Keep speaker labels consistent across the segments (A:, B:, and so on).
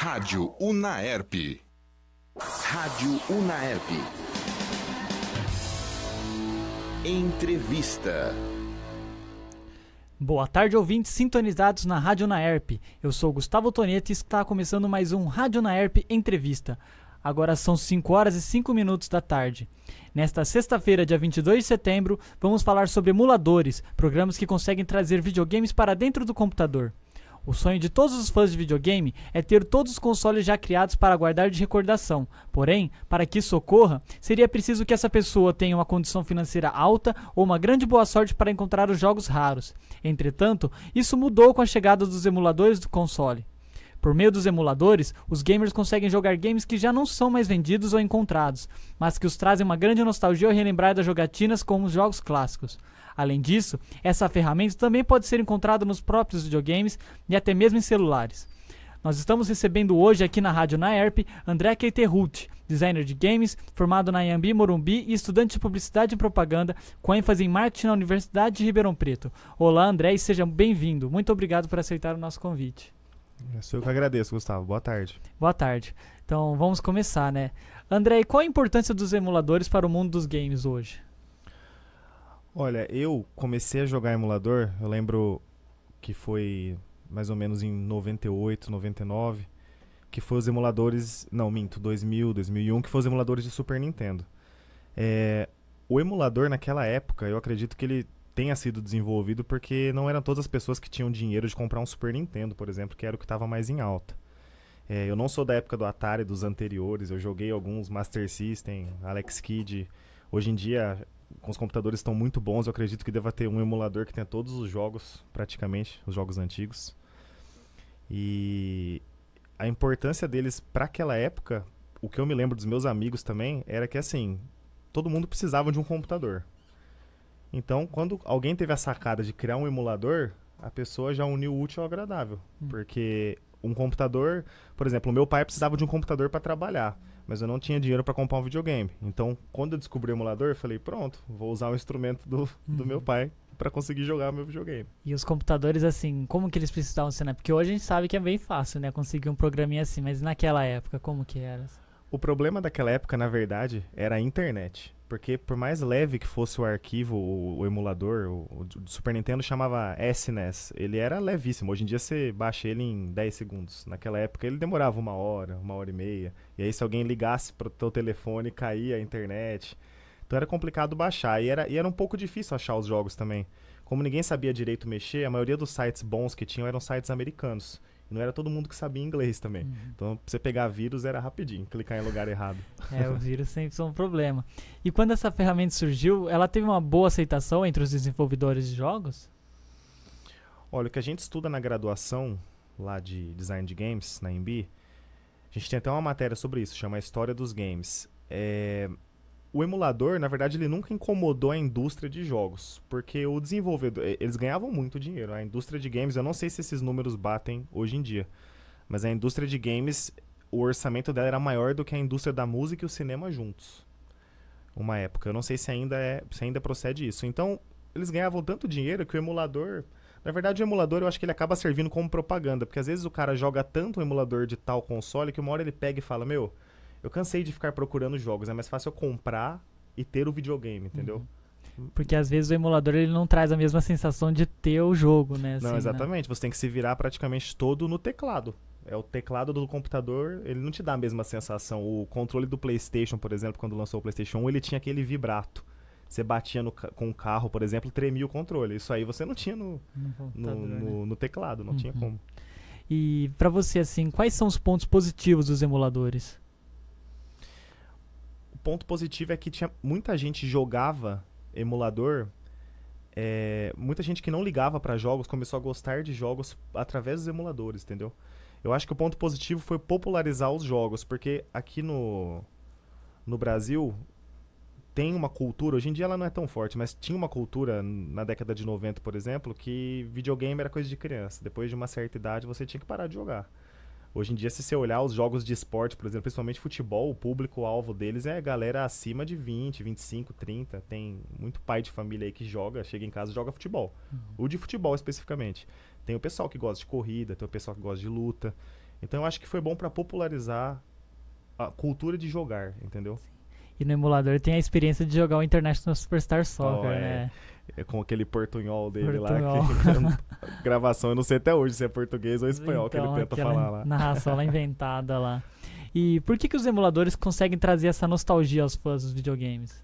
A: Rádio Unaerp. Rádio Unaerp. Entrevista.
B: Boa tarde, ouvintes sintonizados na Rádio Unaerp. Eu sou Gustavo Tonetti e está começando mais um Rádio Unaerp Entrevista. Agora são 5 horas e 5 minutos da tarde. Nesta sexta-feira, dia 22 de setembro, vamos falar sobre emuladores, programas que conseguem trazer videogames para dentro do computador. O sonho de todos os fãs de videogame é ter todos os consoles já criados para guardar de recordação. Porém, para que isso ocorra, seria preciso que essa pessoa tenha uma condição financeira alta ou uma grande boa sorte para encontrar os jogos raros. Entretanto, isso mudou com a chegada dos emuladores do console. Por meio dos emuladores, os gamers conseguem jogar games que já não são mais vendidos ou encontrados, mas que os trazem uma grande nostalgia ao relembrar das jogatinas como os jogos clássicos. Além disso, essa ferramenta também pode ser encontrada nos próprios videogames e até mesmo em celulares. Nós estamos recebendo hoje aqui na Rádio Unaerp André Keiterhut, designer de games, formado na Anhembi Morumbi e estudante de publicidade e propaganda, com ênfase em marketing na Universidade de Ribeirão Preto. Olá, André, e seja bem-vindo. Muito obrigado por aceitar o nosso convite.
C: Eu que agradeço, Gustavo. Boa tarde.
B: Boa tarde. Então, vamos começar, né? André, e qual a importância dos emuladores para o mundo dos games hoje?
C: Olha, eu comecei a jogar emulador, eu lembro que foi mais ou menos em 98, 99, que foi os emuladores, 2000, 2001, que foi os emuladores de Super Nintendo. O emulador naquela época, eu acredito que ele tenha sido desenvolvido porque não eram todas as pessoas que tinham dinheiro de comprar um Super Nintendo, por exemplo, que era o que estava mais em alta. Eu não sou da época do Atari, dos anteriores, eu joguei alguns Master System, Alex Kidd. Hoje em dia, com os computadores estão muito bons, eu acredito que deva ter um emulador que tenha todos os jogos, praticamente, os jogos antigos. E a importância deles para aquela época, o que eu me lembro dos meus amigos também, era que assim, todo mundo precisava de um computador. Então, quando alguém teve a sacada de criar um emulador, a pessoa já uniu o útil ao agradável. Porque um computador, por exemplo, o meu pai precisava de um computador para trabalhar, mas eu não tinha dinheiro para comprar um videogame. Então, quando eu descobri o emulador, eu falei, pronto, vou usar o instrumento do meu pai para conseguir jogar meu videogame.
B: E os computadores, assim, como que eles precisavam ser, né? Porque hoje a gente sabe que é bem fácil, né? Conseguir um programinha assim, mas naquela época, como que era?
C: O problema daquela época, na verdade, era a internet. Porque por mais leve que fosse o arquivo, o emulador, o do Super Nintendo chamava SNES. Ele era levíssimo. Hoje em dia você baixa ele em 10 segundos. Naquela época ele demorava 1 hora e meia. E aí se alguém ligasse pro teu telefone, caía a internet. Então era complicado baixar. E era um pouco difícil achar os jogos também. Como ninguém sabia direito mexer, a maioria dos sites bons que tinham eram sites americanos. Não era todo mundo que sabia inglês também. Então, pra você pegar vírus era rapidinho, clicar em lugar errado.
B: O vírus sempre foi um problema. E quando essa ferramenta surgiu, ela teve uma boa aceitação entre os desenvolvedores de jogos?
C: Olha, o que a gente estuda na graduação, lá de Design de Games, na Anhembi, a gente tem até uma matéria sobre isso, chama a História dos Games. O emulador, na verdade, ele nunca incomodou a indústria de jogos, porque o desenvolvedor, eles ganhavam muito dinheiro. A indústria de games, eu não sei se esses números batem hoje em dia, mas a indústria de games, o orçamento dela era maior do que a indústria da música e o cinema juntos. Uma época, eu não sei se ainda procede isso. Então, eles ganhavam tanto dinheiro que o emulador... Na verdade, o emulador, eu acho que ele acaba servindo como propaganda, porque às vezes o cara joga tanto o emulador de tal console que uma hora ele pega e fala, eu cansei de ficar procurando jogos, é mais fácil eu comprar e ter o videogame, entendeu?
B: Porque às vezes o emulador ele não traz a mesma sensação de ter o jogo, né?
C: Não,
B: assim,
C: exatamente. Né? Você tem que se virar praticamente todo no teclado. O teclado do computador, ele não te dá a mesma sensação. O controle do PlayStation, por exemplo, quando lançou o PlayStation 1, ele tinha aquele vibrato. Você batia com o carro, por exemplo, tremia o controle. Isso aí você não tinha no teclado, não tinha como.
B: E pra você, assim, quais são os pontos positivos dos emuladores?
C: O ponto positivo é que muita gente jogava emulador, muita gente que não ligava para jogos começou a gostar de jogos através dos emuladores, entendeu? Eu acho que o ponto positivo foi popularizar os jogos, porque aqui no Brasil tem uma cultura, hoje em dia ela não é tão forte, mas tinha uma cultura na década de 90, por exemplo, que videogame era coisa de criança. Depois de uma certa idade você tinha que parar de jogar. Hoje em dia, se você olhar os jogos de esporte, por exemplo, principalmente futebol, o público-alvo deles é a galera acima de 20, 25, 30. Tem muito pai de família aí que chega em casa e joga futebol. O de futebol especificamente. Tem o pessoal que gosta de corrida, tem o pessoal que gosta de luta. Então eu acho que foi bom pra popularizar a cultura de jogar, entendeu?
B: E no emulador tem a experiência de jogar o International Superstar Soccer,
C: Oh, é.
B: né?
C: É com aquele portunhol dele
B: Portunhol.
C: lá, que gravação, eu não sei até hoje se é português ou espanhol que ele tenta
B: aquela
C: falar lá.
B: narração lá inventada lá. E por que os emuladores conseguem trazer essa nostalgia aos fãs dos videogames?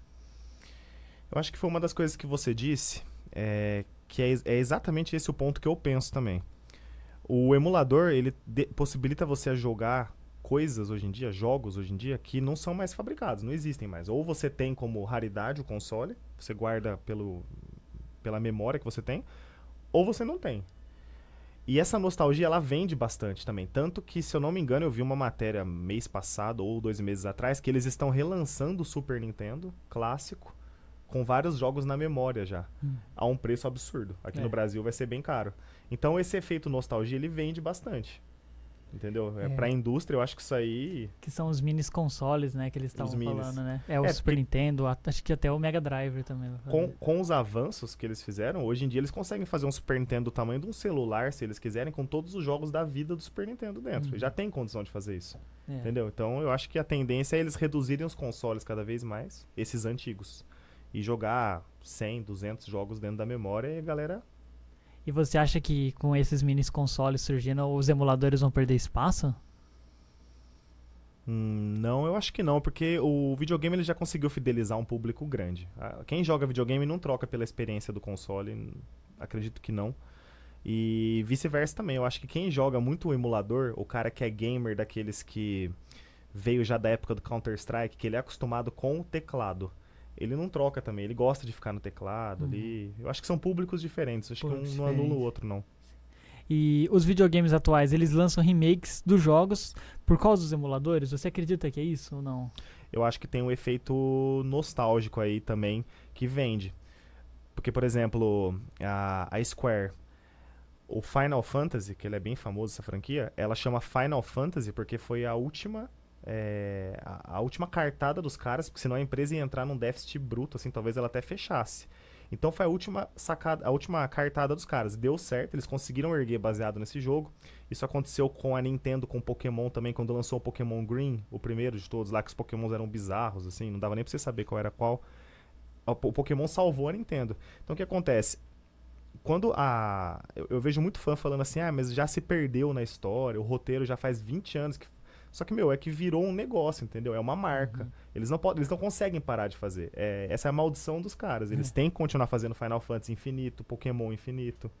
C: Eu acho que foi uma das coisas que você disse, que é exatamente esse o ponto que eu penso também. O emulador, ele possibilita você jogar coisas hoje em dia, jogos hoje em dia, que não são mais fabricados, não existem mais. Ou você tem como raridade o console, você guarda pela memória que você tem, ou você não tem. E essa nostalgia, ela vende bastante também. Tanto que, se eu não me engano, eu vi uma matéria mês passado ou 2 meses atrás, que eles estão relançando o Super Nintendo clássico, com vários jogos na memória já, a um preço absurdo. Aqui no Brasil vai ser bem caro. Então esse efeito nostalgia, ele vende bastante. Entendeu? Pra indústria, eu acho que isso aí...
B: Que são os minis consoles, né, que eles estavam falando, né? O Super
C: porque
B: Nintendo, acho que até o Mega Drive também.
C: Com os avanços que eles fizeram, hoje em dia eles conseguem fazer um Super Nintendo do tamanho de um celular, se eles quiserem, com todos os jogos da vida do Super Nintendo dentro. Já tem condição de fazer isso. Entendeu? Então eu acho que a tendência é eles reduzirem os consoles cada vez mais, esses antigos. E jogar 100, 200 jogos dentro da memória e a galera...
B: E você acha que com esses minis consoles surgindo, os emuladores vão perder espaço?
C: Não, eu acho que não, porque o videogame ele já conseguiu fidelizar um público grande. Quem joga videogame não troca pela experiência do console, acredito que não. E vice-versa também, eu acho que quem joga muito o emulador, o cara que é gamer daqueles que veio já da época do Counter-Strike, que ele é acostumado com o teclado, ele não troca também, ele gosta de ficar no teclado ali. Eu acho que são públicos diferentes, acho que um não anula o outro, não.
B: E os videogames atuais, eles lançam remakes dos jogos por causa dos emuladores? Você acredita que é isso ou não?
C: Eu acho que tem um efeito nostálgico aí também que vende. Porque, por exemplo, a Square, o Final Fantasy, que ele é bem famoso essa franquia, ela chama Final Fantasy porque foi a última cartada dos caras, porque senão a empresa ia entrar num déficit bruto, assim, talvez ela até fechasse. Então foi a última sacada, a última cartada dos caras. Deu certo, eles conseguiram erguer baseado nesse jogo. Isso aconteceu com a Nintendo, com o Pokémon também, quando lançou o Pokémon Green, o primeiro de todos lá, que os Pokémons eram bizarros, assim, não dava nem pra você saber qual era qual. O Pokémon salvou a Nintendo. Então o que acontece? Quando eu vejo muito fã falando assim, mas já se perdeu na história, o roteiro já faz 20 anos que... Só que, é que virou um negócio, entendeu? É uma marca. Eles não conseguem parar de fazer. Essa é a maldição dos caras. Eles têm que continuar fazendo Final Fantasy infinito, Pokémon infinito.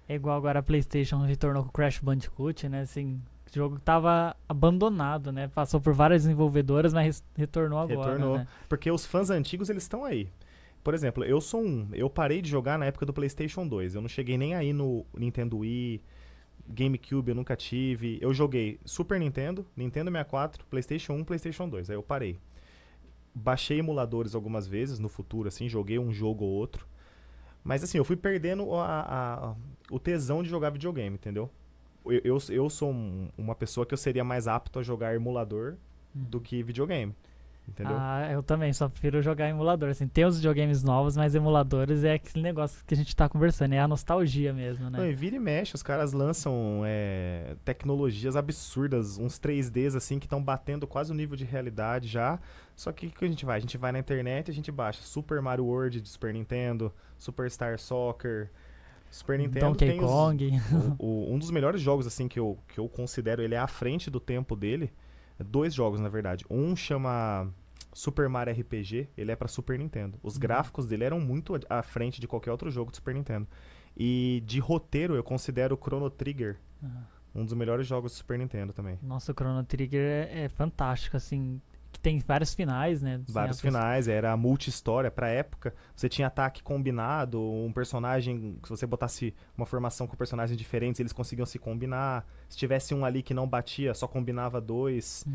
B: É igual agora a PlayStation retornou com o Crash Bandicoot, né? Assim, o jogo tava abandonado, né? Passou por várias desenvolvedoras, mas retornou agora,
C: Retornou.
B: né?
C: Porque os fãs antigos, eles estão aí. Por exemplo, eu parei de jogar na época do PlayStation 2. Eu não cheguei nem aí no Nintendo Wii, GameCube eu nunca tive. Eu joguei Super Nintendo, Nintendo 64, PlayStation 1, PlayStation 2. Aí eu parei. Baixei emuladores algumas vezes no futuro, assim, joguei um jogo ou outro. Mas assim, eu fui perdendo o tesão de jogar videogame, entendeu? Eu sou uma pessoa que eu seria mais apto a jogar emulador do que videogame. Entendeu?
B: Eu também, só prefiro jogar emulador. Assim, tem os videogames novos, mas emuladores é aquele negócio que a gente tá conversando, é a nostalgia mesmo, né?
C: Não, e vira e mexe, os caras lançam tecnologias absurdas, uns 3Ds assim, que estão batendo quase o nível de realidade já. Só que o que a gente vai? A gente vai na internet e a gente baixa Super Mario World de Super Nintendo, Superstar Soccer, Super Nintendo.
B: Donkey
C: tem
B: Kong.
C: Um dos melhores jogos assim que eu considero, ele é à frente do tempo dele. 2 jogos, na verdade. Um chama Super Mario RPG, ele é pra Super Nintendo. Os gráficos dele eram muito à frente de qualquer outro jogo do Super Nintendo. E de roteiro, eu considero o Chrono Trigger um dos melhores jogos do Super Nintendo também.
B: Nossa, o Chrono Trigger é fantástico, assim, que tem vários finais, né?
C: Vários finais, era multi-história pra época. Você tinha ataque combinado, um personagem, se você botasse uma formação com personagens diferentes, eles conseguiam se combinar. Se tivesse um ali que não batia, só combinava 2.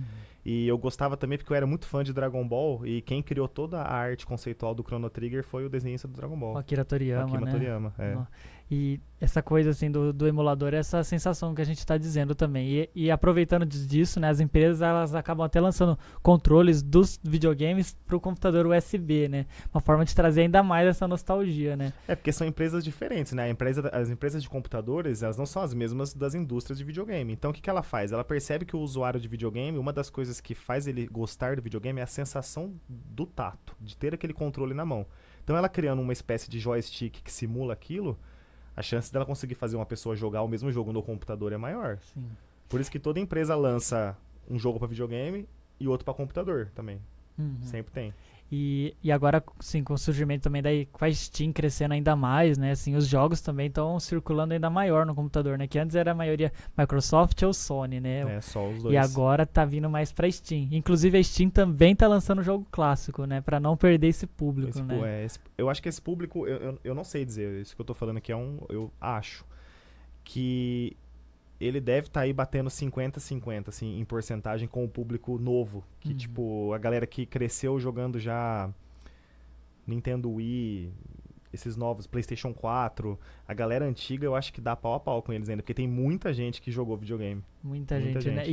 C: E eu gostava também porque eu era muito fã de Dragon Ball, e quem criou toda a arte conceitual do Chrono Trigger foi o desenhista do Dragon Ball.
B: O Akira Toriyama,
C: Akira
B: né?
C: Toriyama,
B: E essa coisa assim do emulador, essa sensação que a gente está dizendo também. E aproveitando disso, né, as empresas elas acabam até lançando controles dos videogames para o computador USB, né? Uma forma de trazer ainda mais essa nostalgia, né?
C: Porque são empresas diferentes, né? As empresas de computadores, elas não são as mesmas das indústrias de videogame. Então, o que ela faz? Ela percebe que o usuário de videogame, uma das coisas que faz ele gostar do videogame é a sensação do tato, de ter aquele controle na mão. Então, ela criando uma espécie de joystick que simula aquilo, a chance dela conseguir fazer uma pessoa jogar o mesmo jogo no computador é maior.
B: Sim.
C: Por isso que toda empresa lança um jogo para videogame e outro para computador também.
B: Uhum.
C: Sempre tem.
B: E agora, sim, com o surgimento também daí com a Steam crescendo ainda mais, né? Assim, os jogos também estão circulando ainda maior no computador, né? Que antes era a maioria Microsoft ou Sony, né?
C: É, só os dois.
B: E agora tá vindo mais pra Steam. Inclusive a Steam também tá lançando jogo clássico, né? Pra não perder esse público, né?
C: Eu acho que esse público, eu não sei dizer, isso que eu tô falando aqui eu acho que ele deve estar aí batendo 50-50, assim, em porcentagem com o público novo. Que, tipo, a galera que cresceu jogando já Nintendo Wii, esses novos, PlayStation 4. A galera antiga eu acho que dá pau a pau com eles ainda, porque tem muita gente que jogou videogame.
B: Muita gente, né?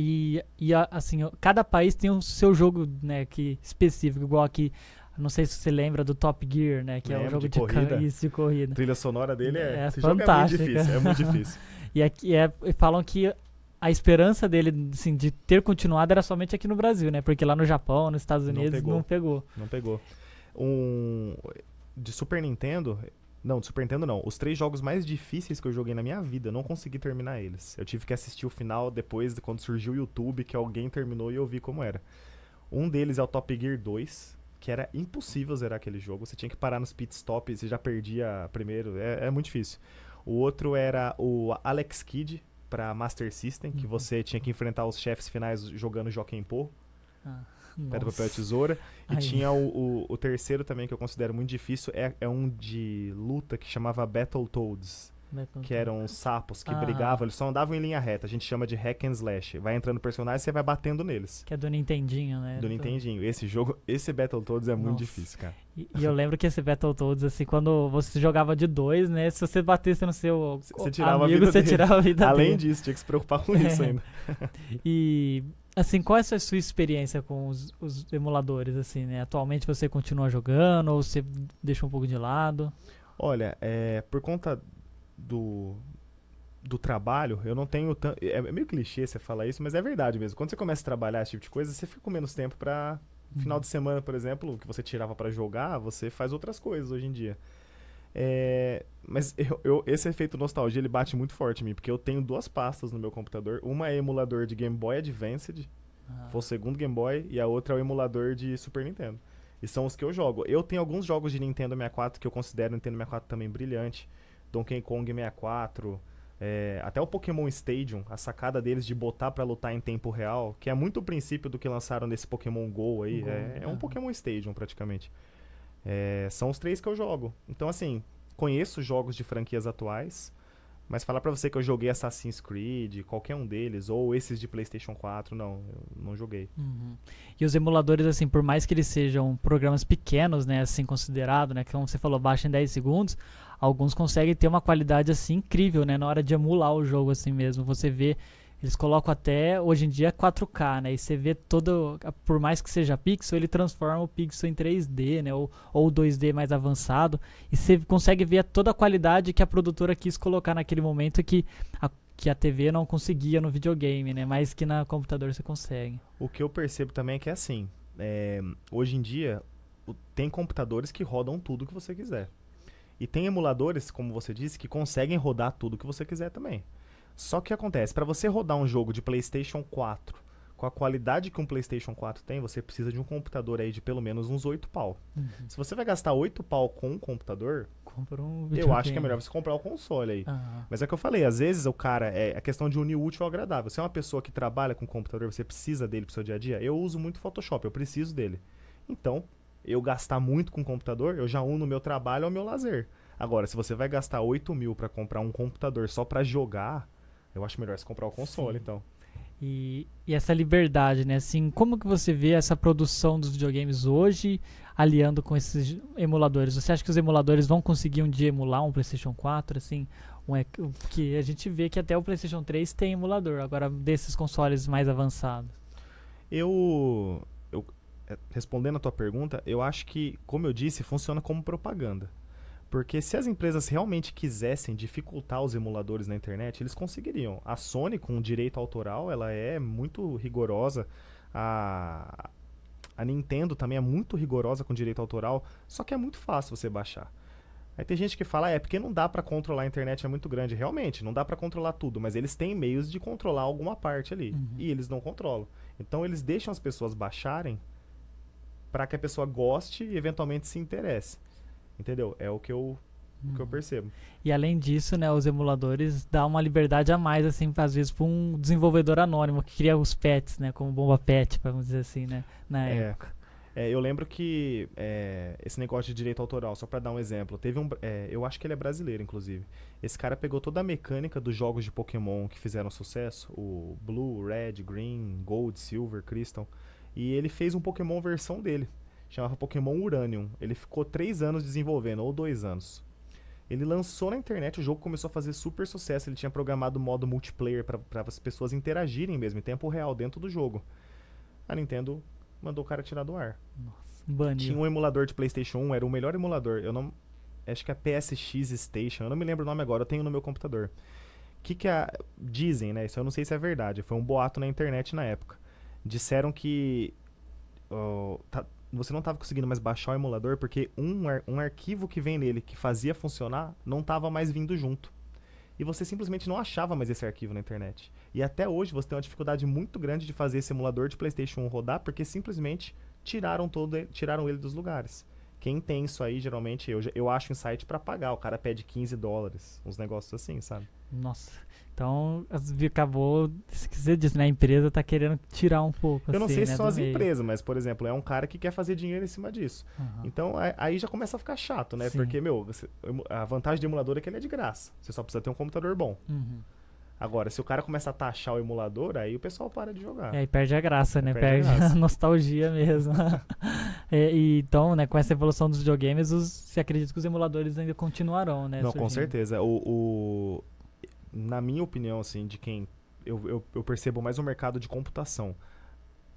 B: Assim, cada país tem o seu jogo, né, que específico, igual aqui. Não sei se você lembra do Top Gear, né? Que é um jogo de corrida.
C: A trilha sonora dele
B: é
C: fantástica.
B: Jogo
C: é muito difícil.
B: E aqui falam que a esperança dele, assim, de ter continuado era somente aqui no Brasil, né? Porque lá no Japão, nos Estados Unidos, não pegou.
C: Não pegou. De Super Nintendo... Não, de Super Nintendo não. Os 3 jogos mais difíceis que eu joguei na minha vida, eu não consegui terminar eles. Eu tive que assistir o final depois, quando surgiu o YouTube, que alguém terminou e eu vi como era. Um deles é o Top Gear 2, que era impossível zerar aquele jogo. Você tinha que parar nos pit stops, você já perdia primeiro. É muito difícil. O outro era o Alex Kidd pra Master System, que você tinha que enfrentar os chefes finais jogando Jockey Pô. Pedra, papel, tesoura. E tinha o terceiro também, que eu considero muito difícil, é um de luta que chamava Battletoads. Que eram sapos que brigavam, eles só andavam em linha reta. A gente chama de hack and slash. Vai entrando personagens e você vai batendo neles.
B: Que é do Nintendinho, né?
C: Do Nintendinho. Esse Battletoads é muito difícil, cara.
B: E eu lembro que esse Battletoads, assim, quando você jogava de 2, né? Se você batesse no seu amigo, você tirava a vida dele.
C: Além disso, tinha que se preocupar com isso ainda.
B: E... assim, qual é a sua experiência com os emuladores, assim, né? Atualmente você continua jogando ou você deixa um pouco de lado?
C: Olha, por conta do trabalho, eu não tenho tanto... É meio clichê você falar isso, mas é verdade mesmo. Quando você começa a trabalhar esse tipo de coisa, você fica com menos tempo pra... Final de semana, por exemplo, que você tirava pra jogar, você faz outras coisas hoje em dia. Mas esse efeito nostalgia, ele bate muito forte em mim, porque eu tenho 2 pastas no meu computador. Uma é emulador de Game Boy Advanced, foi o segundo Game Boy, e a outra é o emulador de Super Nintendo. E são os que eu jogo. Eu tenho alguns jogos de Nintendo 64 que eu considero o Nintendo 64 também brilhante. Donkey Kong 64, até o Pokémon Stadium, a sacada deles de botar pra lutar em tempo real, que é muito o princípio do que lançaram nesse Pokémon GO aí. É um Pokémon Stadium, praticamente. São os 3 que eu jogo. Então, assim, conheço jogos de franquias atuais, mas falar pra você que eu joguei Assassin's Creed, qualquer um deles, ou esses de PlayStation 4, não, eu não joguei.
B: E os emuladores, assim, por mais que eles sejam programas pequenos, né, assim, considerado, né, que como você falou, baixa em 10 segundos, alguns conseguem ter uma qualidade, assim, incrível, né, na hora de emular o jogo, assim mesmo. Você vê, eles colocam até, hoje em dia, 4K, né, e você vê todo, por mais que seja pixel, ele transforma o pixel em 3D, né, ou 2D mais avançado, e você consegue ver toda a qualidade que a produtora quis colocar naquele momento que a TV não conseguia no videogame, né, mas que na computador você consegue.
C: O que eu percebo também é que é assim, hoje em dia, tem computadores que rodam tudo que você quiser. E tem emuladores, como você disse, que conseguem rodar tudo que você quiser também. Só que o que acontece? Para você rodar um jogo de PlayStation 4 com a qualidade que um PlayStation 4 tem, você precisa de um computador aí de pelo menos uns 8 pau. Se você vai gastar 8 pau com um computador, eu acho que é melhor você comprar o console aí. Mas é o que eu falei, às vezes o cara, é a questão de unir o útil ao agradável. Você é uma pessoa que trabalha com computador, você precisa dele pro seu dia a dia. Eu uso muito Photoshop, eu preciso dele. Então, eu gastar muito com computador, eu já uno o meu trabalho ao meu lazer. Agora, se você vai gastar 8 mil pra comprar um computador só pra jogar, eu acho melhor você comprar o console, então.
B: E essa liberdade, né? Assim, como que você vê essa produção dos videogames hoje aliando com esses emuladores? Você acha que os emuladores vão conseguir um dia emular um PlayStation 4, assim? Porque a gente vê que até o PlayStation 3 tem emulador, agora desses consoles mais avançados.
C: Respondendo a tua pergunta, eu acho que, como eu disse, funciona como propaganda. Porque se as empresas realmente quisessem dificultar os emuladores na internet, eles conseguiriam. A Sony, com direito autoral, ela é muito rigorosa. A Nintendo também é muito rigorosa com direito autoral, só que é muito fácil você baixar. Aí tem gente que fala, porque não dá pra controlar, a internet é muito grande. Realmente, não dá pra controlar tudo, mas eles têm meios de controlar alguma parte ali. E eles não controlam. Então eles deixam as pessoas baixarem pra que a pessoa goste e eventualmente se interesse. Entendeu? É o que eu percebo.
B: E além disso, né, os emuladores dão uma liberdade a mais, assim, às vezes para um desenvolvedor anônimo que cria os pets, né, como Bomba Pet, vamos dizer assim, né, na época.
C: Eu lembro que esse negócio de direito autoral, só pra dar um exemplo, teve eu acho que ele é brasileiro, inclusive. Esse cara pegou toda a mecânica dos jogos de Pokémon que fizeram sucesso, o Blue, Red, Green, Gold, Silver, Crystal, e ele fez um Pokémon versão dele. Chamava Pokémon Uranium. Ele ficou 3 anos desenvolvendo, ou 2 anos. Ele lançou na internet, o jogo começou a fazer super sucesso. Ele tinha programado modo multiplayer para as pessoas interagirem mesmo, em tempo real, dentro do jogo. A Nintendo mandou o cara tirar do ar.
B: Nossa, baniu.
C: Tinha um emulador de PlayStation 1, era o melhor emulador. Acho que é PSX Station, eu não me lembro o nome agora, eu tenho no meu computador. Dizem, né? Isso eu não sei se é verdade, foi um boato na internet na época. Disseram que você não estava conseguindo mais baixar o emulador porque um arquivo que vem nele que fazia funcionar não estava mais vindo junto. E você simplesmente não achava mais esse arquivo na internet. E até hoje você tem uma dificuldade muito grande de fazer esse emulador de PlayStation 1 rodar porque simplesmente tiraram ele dos lugares. Quem tem isso aí, geralmente, eu acho em site pra pagar. O cara pede $15, uns negócios assim, sabe?
B: Nossa. Então, acabou, você disse, né? A empresa tá querendo tirar um pouco.
C: Eu não
B: assim,
C: sei
B: né,
C: se são as
B: meio.
C: empresas, mas, por exemplo, é um cara que quer fazer dinheiro em cima disso. Então, aí já começa a ficar chato, né?
B: Sim.
C: Porque, a vantagem do emulador é que ele é de graça. Você só precisa ter um computador bom. Agora, se o cara começa a taxar o emulador, aí o pessoal para de jogar.
B: Aí perde a graça, né?
C: Perde
B: Perde
C: a graça.
B: a nostalgia mesmo. Então, né, com essa evolução dos videogames, você acredita que os emuladores ainda continuarão, né?
C: Não, com
B: surgindo?
C: certeza. Na minha opinião, assim, de quem eu percebo mais o mercado de computação.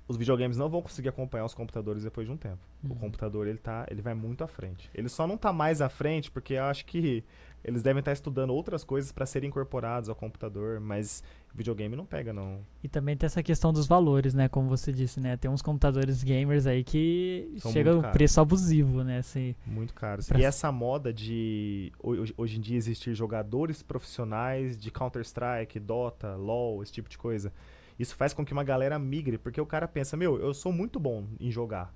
C: Os videogames não vão conseguir acompanhar os computadores depois de um tempo. O computador, ele vai muito à frente. Ele só não tá mais à frente porque eu acho que eles devem estar estudando outras coisas para serem incorporados ao computador, mas videogame não pega, não.
B: E também tem essa questão dos valores, né? Como você disse, né? Tem uns computadores gamers aí que
C: São
B: chega
C: muito
B: a um preço abusivo, né? Assim,
C: Muito caros.
B: Pra-
C: E essa moda de hoje em dia existir jogadores profissionais de Counter-Strike, Dota, LoL, esse tipo de coisa. Isso faz com que uma galera migre, porque o cara pensa, eu sou muito bom em jogar.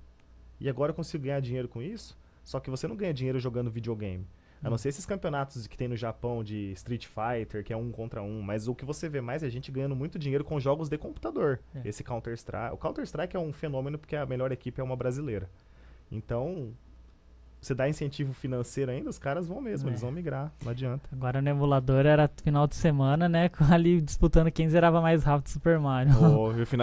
C: E agora eu consigo ganhar dinheiro com isso? Só que você não ganha dinheiro jogando videogame. A não ser esses campeonatos que tem no Japão de Street Fighter, que é 1 contra 1. Mas o que você vê mais é a gente ganhando muito dinheiro com jogos de computador. Esse Counter-Strike. O Counter-Strike é um fenômeno porque a melhor equipe é uma brasileira. Então, você dá incentivo financeiro ainda, os caras vão mesmo, eles vão migrar, não adianta.
B: agora no emulador era final de semana, né? Ali disputando quem zerava mais rápido Super Mario.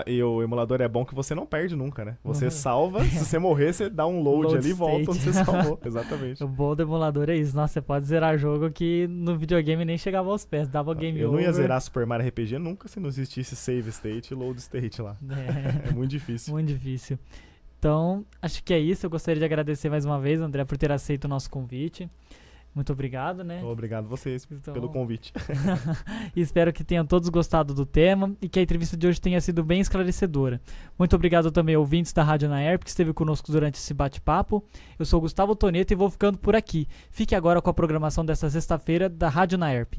C: E o emulador é bom que você não perde nunca, né? Você salva, se você morrer, você dá um load ali e volta onde você salvou. Exatamente.
B: O bom do emulador é isso. Nossa, você pode zerar jogo que no videogame nem chegava aos pés, dava game
C: Eu
B: over.
C: não ia zerar Super Mario RPG nunca se não existisse save state e load state lá. É muito difícil.
B: Muito difícil. Então, acho que é isso. Eu gostaria de agradecer mais uma vez, André, por ter aceito o nosso convite. Muito obrigado, né?
C: Obrigado vocês pelo convite.
B: E espero que tenham todos gostado do tema e que a entrevista de hoje tenha sido bem esclarecedora. Muito obrigado também aos ouvintes da Rádio Unaerp que esteve conosco durante esse bate-papo. Eu sou Gustavo Toneto e vou ficando por aqui. Fique agora com a programação desta sexta-feira da Rádio Unaerp.